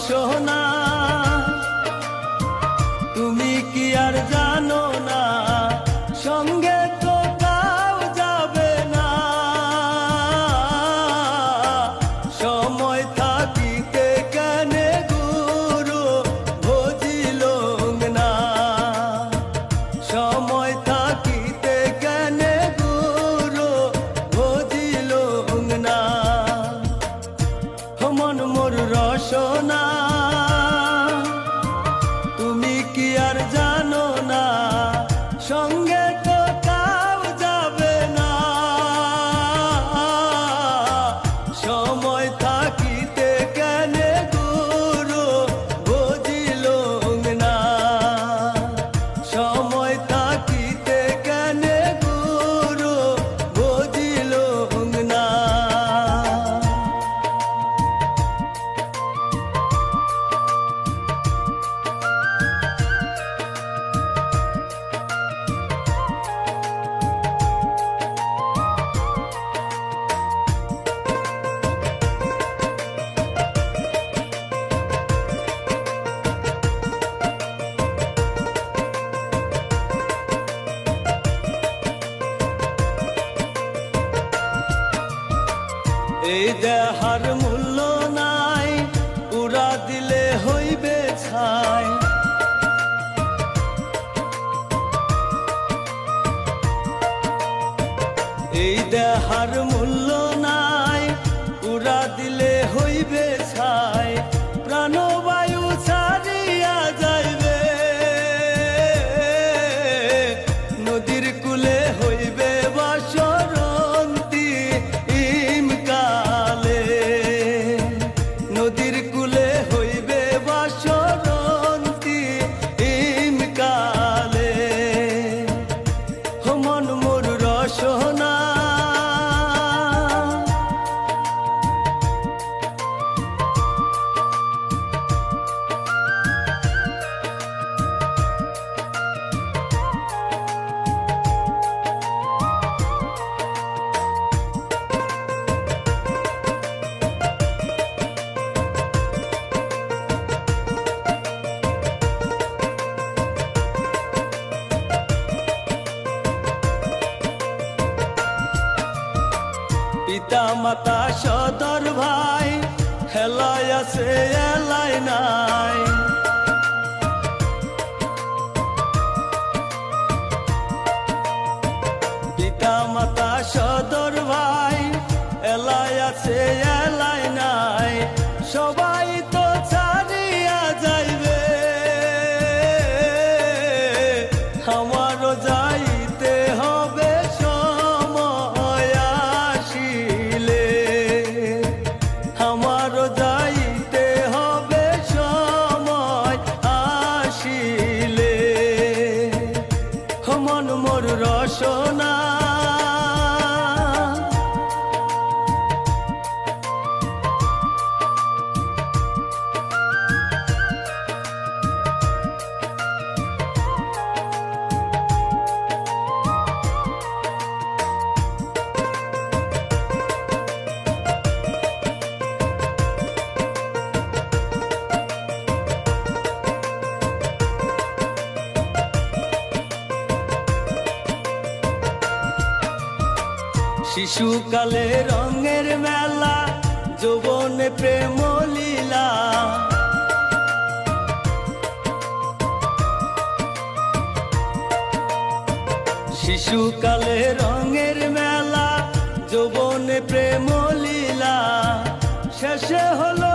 রসনা, তুমি কি আর জানো না সঙ্গে তো তাও যাবে না। সময় থাকিতে কেনে গুরু ভজিল না, সময় থাকিতে কেনে গুরু ভজিল না। মন মোর রসনা, তুমি কি আর জানো না সঙ্গে তো কাউ যাবে না। সময় থাকিতে কেনে গুরু বুঝিল না, সময় থাকিতে কেনে গুরু বুঝিল না। এই দেহার মূল্য নাই, উড়া দিলে হইবে ছাই। এই দেহার মূল্য নাই, উড়া দিলে হইবে ছাই। প্রাণবায়ু ছাড়িয়া যাইবে, নদীর কূলে হইবে বাসরন্তি ইমকালে। নদীর কূলে হইবে বাসরন্তি ইমকালে। মন মোর রসনা, পিতা মাতা সদর ভাই হেলায় আছে এলাই নাই। পিতা মাতা সদর ভাই এলাই আছে এলাই নাই। সবাই তো ছাড়িয়া যাইবে, আমারও যাইতে হবে সময় আসিলে। আমারও যাইতে হবে সময় আসিলে। মন মোর রসনা, শিশুকালে রঙের মেলা, যৌবনে প্রেম লীলা। শিশুকালে রঙের মেলা, যৌবনে প্রেম লীলা। শেষে হলো